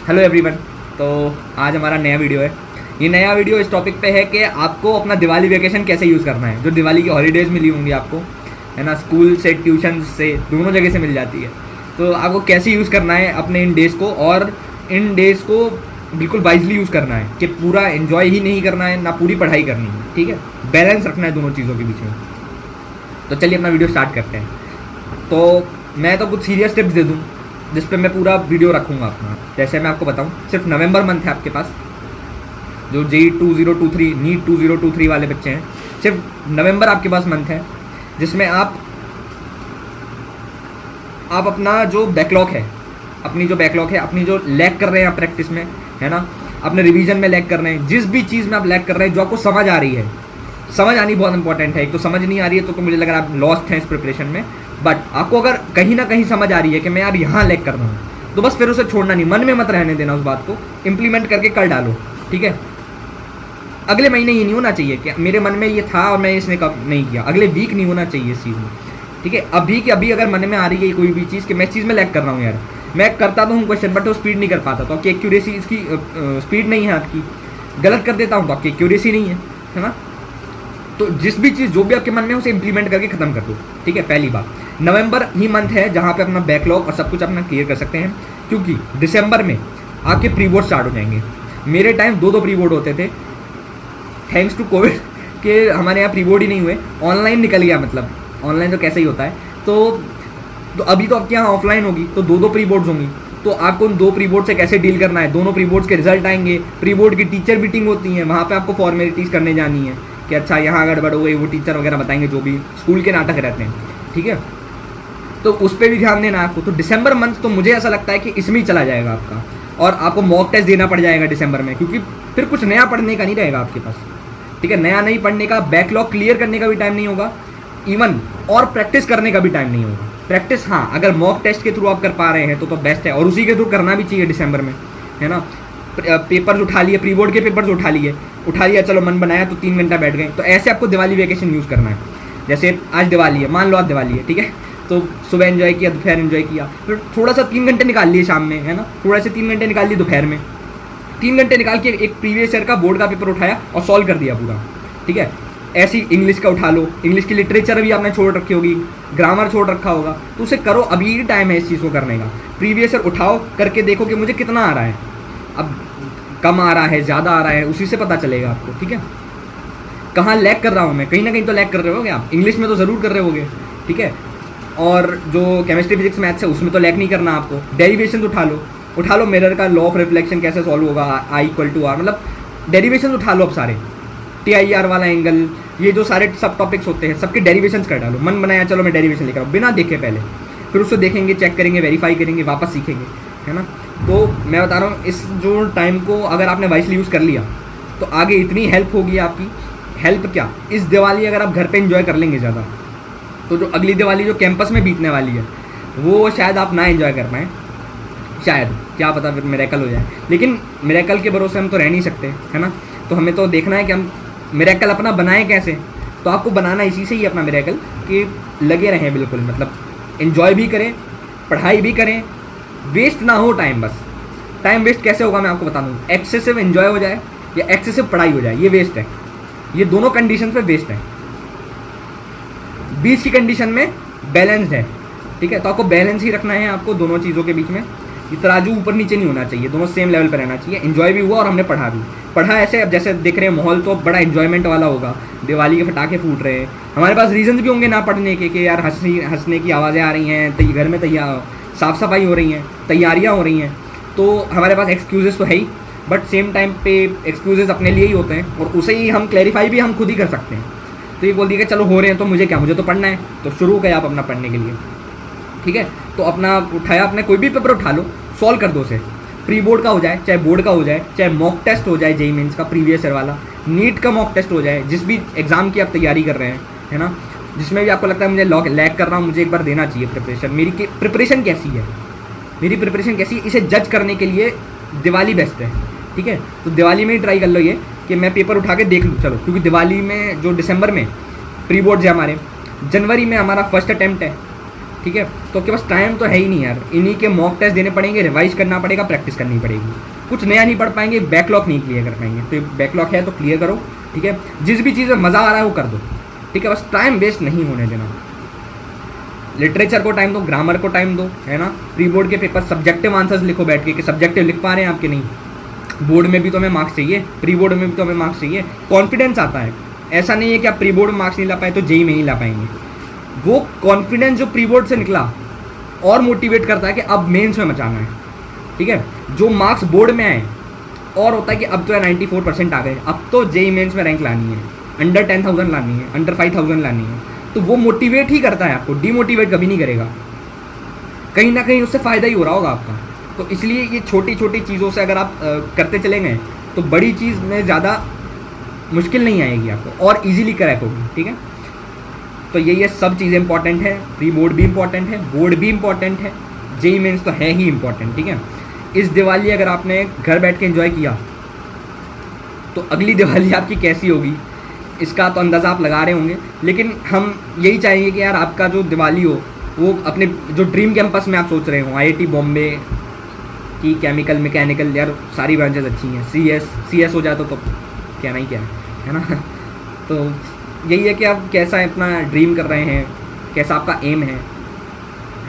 Hello everyone. तो आज हमारा नया वीडियो है। ये नया वीडियो इस टॉपिक पे है कि आपको अपना दिवाली वेकेशन कैसे यूज़ करना है। जो दिवाली की हॉलीडेज़ मिली होंगी आपको, है ना, स्कूल से, ट्यूशन से, दोनों जगह से मिल जाती है। तो आपको कैसे यूज़ करना है अपने इन डेज़ को, और इन डेज़ को बिल्कुल वाइजली यूज़ करना है कि पूरा एंजॉय ही नहीं करना है ना पूरी पढ़ाई करनी है। ठीक है, बैलेंस रखना है दोनों चीज़ों के बीच में। तो चलिए अपना वीडियो स्टार्ट करते हैं। तो मैं तो कुछ सीरियस टिप्स दे दूँ जिस पे मैं पूरा वीडियो रखूँगा अपना। जैसे मैं आपको बताऊँ, सिर्फ नवंबर मंथ है आपके पास, जो JEE 2023 नीट 2023 वाले बच्चे हैं, सिर्फ नवंबर आपके पास मंथ है जिसमें आप अपना जो बैकलॉग है, अपनी जो लैग कर रहे हैं आप प्रैक्टिस में, है ना, अपने रिवीजन में लैग कर रहे हैं, जिस भी चीज़ में आप लैग कर रहे हैं, जो आपको समझ आ रही है, समझ आनी बहुत इंपॉर्टेंट है। एक तो समझ नहीं आ रही है तो मुझे लग रहा है आप लॉस्ट हैं इस प्रिपरेशन में। बट आपको अगर कहीं ना कहीं समझ आ रही है कि मैं यार यहाँ लैग कर रहा हूँ, तो बस फिर उसे छोड़ना नहीं, मन में मत रहने देना, उस बात को इम्प्लीमेंट करके कर डालो। ठीक है, अगले महीने ये नहीं होना चाहिए कि मेरे मन में ये था और मैं इसने कब नहीं किया। अगले वीक नहीं होना चाहिए इस चीज़ में। ठीक है, अभी के अभी अगर मन में आ रही है कोई भी चीज़ कि मैं इस चीज़ में लैग कर रहा हूँ, यार मैं करता तो हूँ क्वेश्चन बट वो स्पीड नहीं कर पाता, तो आपकी एक्यूरेसी, इसकी स्पीड नहीं है आपकी, गलत कर देता हूँ तो आपकी एक्यूरेसी नहीं है ना। तो जिस भी चीज़ जो भी आपके मन में है उसे इंप्लीमेंट करके ख़त्म कर दो। ठीक है, पहली बात, नवंबर ही मंथ है जहाँ पे अपना बैकलॉग और सब कुछ अपना क्लियर कर सकते हैं, क्योंकि दिसंबर में आपके प्री बोर्ड स्टार्ट हो जाएंगे। मेरे टाइम दो प्री बोर्ड होते थे, थैंक्स टू कोविड के हमारे यहाँ प्री बोर्ड ही नहीं हुए, ऑनलाइन निकल गया। मतलब ऑनलाइन तो कैसे ही होता है। तो अभी तो आपके यहाँ ऑफलाइन होगी, तो दो प्री बोर्ड्स होंगी। तो आपको उन दो प्री बोर्ड से कैसे डील करना है, दोनों प्री बोर्ड्स के रिजल्ट आएंगे, प्री बोर्ड की टीचर मीटिंग होती है, वहाँ पे आपको फॉर्मेलिटीज़ करने जानी है कि अच्छा यहाँ गड़बड़ हो गई, वो टीचर वगैरह बताएंगे, जो भी स्कूल के नाटक रहते हैं। ठीक है, तो उस पर भी ध्यान देना है आपको। तो दिसंबर मंथ तो मुझे ऐसा लगता है कि इसमें ही चला जाएगा आपका, और आपको मॉक टेस्ट देना पड़ जाएगा दिसंबर में, क्योंकि फिर कुछ नया पढ़ने का नहीं रहेगा आपके पास। ठीक है, नया नहीं पढ़ने का, बैकलॉग क्लियर करने का भी टाइम नहीं होगा, इवन और प्रैक्टिस करने का भी टाइम नहीं होगा। प्रैक्टिस हाँ, अगर मॉक टेस्ट के थ्रू आप कर पा रहे हैं तो बेस्ट है, और उसी के थ्रू करना भी चाहिए दिसंबर में, है ना। पेपर्स उठा लिए, प्री बोर्ड के पेपर्स उठा लिया, चलो मन बनाया तो 3 घंटा बैठ गए। तो ऐसे आपको दिवाली वेकेशन यूज़ करना है। जैसे आज दिवाली है, मान लो आज दिवाली है, ठीक है, तो सुबह एंजॉय किया, दोपहर एंजॉय किया, फिर थोड़ा सा 3 घंटे निकाल लिए शाम में, है ना, थोड़ा से 3 घंटे निकाल लिए दोपहर में, 3 घंटे निकाल के एक प्रीवियस ईयर का बोर्ड का पेपर उठाया और सॉल्व कर दिया पूरा। ठीक है, ऐसी इंग्लिश का उठा लो, इंग्लिश की लिटरेचर भी आपने छोड़ रखी होगी, ग्रामर छोड़ रखा होगा, तो उसे करो, अभी टाइम है इस चीज़ को करने का। प्रीवियस ईयर उठाओ, करके देखो कि मुझे कितना आ रहा है, अब कम आ रहा है, ज़्यादा आ रहा है, उसी से पता चलेगा आपको। ठीक है, कहाँ लैग कर रहा हूँ मैं, कहीं ना कहीं तो लैग कर रहे होगे आप, इंग्लिश में तो ज़रूर कर रहे होगे। ठीक है, और जो केमिस्ट्री फिजिक्स मैथ्स है उसमें तो लैग नहीं करना आपको। डेरिवेशन उठा लो, मिरर का लॉ ऑफ रिफ्लेक्शन कैसे सॉल्व होगा, I=R, मतलब डेरिवेशन उठा लो अब सारे, TIR वाला एंगल, ये जो सारे सब टॉपिक्स होते हैं सबके डेरिवेशंस कर डालो। मन बनाया चलो मैं डेरिवेशन लेकर आऊँ, बिना देखे पहले, फिर उसको देखेंगे, चेक करेंगे, वेरीफाई करेंगे, वापस सीखेंगे, है ना। तो मैं बता रहा हूँ, इस जो टाइम को अगर आपने वाइसली यूज़ कर लिया तो आगे इतनी हेल्प होगी आपकी। हेल्प क्या, इस दिवाली अगर आप घर पे एंजॉय कर लेंगे ज़्यादा, तो जो अगली दिवाली जो कैंपस में बीतने वाली है वो शायद आप ना एंजॉय कर पाएँ, शायद, क्या पता फिर मिरेकल हो जाए। लेकिन मिरेकल के भरोसे हम तो रह नहीं सकते, है ना। तो हमें तो देखना है कि हम मिरेकल अपना बनाएं कैसे। तो आपको बनाना इसी से ही अपना मिरेकल, कि लगे रहें बिल्कुल, मतलब एंजॉय भी करें, पढ़ाई भी करें, वेस्ट ना हो टाइम। बस टाइम वेस्ट कैसे होगा मैं आपको बता दूँ, एक्सेसिव एंजॉय हो जाए या एक्सेसिव पढ़ाई हो जाए, ये वेस्ट है। ये दोनों कंडीशन पे वेस्ट है, बीच की कंडीशन में बैलेंस्ड है। ठीक है, तो आपको बैलेंस ही रखना है आपको दोनों चीज़ों के बीच में। ये तराजू ऊपर नीचे नहीं होना चाहिए, दोनों सेम लेवल पर रहना चाहिए। एंजॉय भी हुआ और हमने पढ़ा भी। पढ़ा ऐसे, अब जैसे देख रहे हैं माहौल तो बड़ा एंजॉयमेंट वाला होगा, दिवाली के पटाखे फूट रहे हैं, हमारे पास रीजंस भी होंगे ना पढ़ने के, कि यार हंसने की आवाज़ें आ रही हैं, तो घर में साफ़ सफाई हो रही हैं, तैयारियाँ हो रही हैं, तो हमारे पास एक्सक्यूज़ेस तो है ही, बट सेम टाइम पे एक्सक्यूज़ेस अपने लिए ही होते हैं, और उसे ही हम क्लैरिफाई भी हम खुद ही कर सकते हैं। तो ये बोल दिया कि चलो हो रहे हैं तो मुझे क्या, मुझे तो पढ़ना है, तो शुरू करें आप अपना पढ़ने के लिए। ठीक है, तो अपना उठाया, आपने कोई भी पेपर उठा लो, सॉल्व कर दो उसे, प्री बोर्ड का हो जाए, चाहे बोर्ड का हो जाए, चाहे मॉक टेस्ट हो जाए, JEE मेंस का प्रीवियस ईयर वाला, नीट का मॉक टेस्ट हो जाए, जिस भी एग्ज़ाम की आप तैयारी कर रहे हैं, है ना, जिसमें भी आपको लगता है मुझे लैग कर रहा हूँ, मुझे एक बार देना चाहिए प्रिपरेशन, मेरी प्रिपरेशन कैसी है, इसे जज करने के लिए दिवाली बेस्ट है। ठीक है, तो दिवाली में ही ट्राई कर लो ये कि मैं पेपर उठा के देख लूँ, चलो, क्योंकि दिवाली में जो दिसंबर में प्री बोर्ड है हमारे, जनवरी में हमारा फर्स्ट अटैम्प्ट है, ठीक है, तो आपके पास टाइम तो है ही नहीं यार, इन्हीं के मॉक टेस्ट देने पड़ेंगे, रिवाइज करना पड़ेगा, प्रैक्टिस करनी पड़ेगी, कुछ नया नहीं पढ़ पाएंगे, बैकलॉग नहीं क्लियर कर पाएंगे। तो बैकलॉग है तो क्लियर करो, ठीक है, जिस भी चीज़ में मज़ा आ रहा है वो कर दो, ठीक है, बस टाइम वेस्ट नहीं होने देना। लिटरेचर को टाइम दो, ग्रामर को टाइम दो, है ना, प्री बोर्ड के पेपर सब्जेक्टिव आंसर्स लिखो बैठ के, कि सब्जेक्टिव लिख पा रहे हैं आपके नहीं, बोर्ड में भी तो हमें मार्क्स चाहिए, प्री बोर्ड में भी तो हमें मार्क्स चाहिए, कॉन्फिडेंस आता है। ऐसा नहीं है कि आप प्री बोर्ड में मार्क्स नहीं ला पाए तो जेई में नहीं ला पाएंगे, वो कॉन्फिडेंस जो प्री बोर्ड से निकला और मोटिवेट करता है कि अब मेंस में मचाना है, ठीक है। जो मार्क्स बोर्ड में आए और होता है कि अब तो 94% आ गए, अब तो जेई मेंस में रैंक लानी है, अंडर 10,000 लानी है, अंडर 5,000 लानी है, तो वो मोटिवेट ही करता है आपको, डीमोटिवेट कभी नहीं करेगा, कहीं ना कहीं उससे फ़ायदा ही हो रहा होगा आपका। तो इसलिए ये छोटी छोटी चीज़ों से अगर आप करते चले गए तो बड़ी चीज़ में ज़्यादा मुश्किल नहीं आएगी आपको और इजीली क्रैक होगी, ठीक है। तो ये सब चीज़ें इंपॉर्टेंट है, प्री बोर्ड भी इंपॉर्टेंट है, बोर्ड भी इंपॉर्टेंट है, जेई मेंस तो है ही इंपॉर्टेंट, ठीक है। इस दिवाली अगर आपने घर बैठ के एंजॉय किया तो अगली दिवाली आपकी कैसी होगी इसका तो अंदाज़ा आप लगा रहे होंगे। लेकिन हम यही चाहेंगे कि यार आपका जो दिवाली हो वो अपने जो ड्रीम कैंपस में आप सोच रहे हो, आईआईटी बॉम्बे की केमिकल मैकेनिकल, यार सारी ब्रांचेस अच्छी हैं, सीएस हो जाए तो कहना ही क्या है ना। तो यही है कि आप कैसा अपना ड्रीम कर रहे हैं, कैसा आपका एम है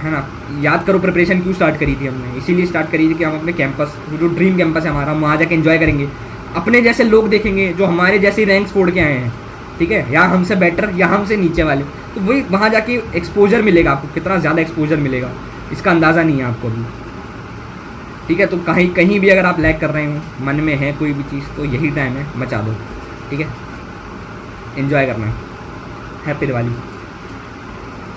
ना। याद करो प्रिपरेशन क्यों स्टार्ट करी थी हमने, इसीलिए स्टार्ट करी थी कि हम अपने कैंपस, जो ड्रीम कैंपस है हमारा, हम वहाँ जाके एंजॉय करेंगे, अपने जैसे लोग देखेंगे जो हमारे जैसे रैंक्स फोड़ के आए हैं, ठीक है, या हमसे बेटर या हमसे नीचे वाले, तो वही वहाँ जाके एक्सपोजर मिलेगा आपको, कितना ज़्यादा एक्सपोजर मिलेगा इसका अंदाज़ा नहीं है आपको भी, ठीक है। तो कहीं भी अगर आप लैग कर रहे हो, मन में है कोई भी चीज़, तो यही टाइम है, मचा दो, ठीक है, एंजॉय करना है। हैप्पी दिवाली।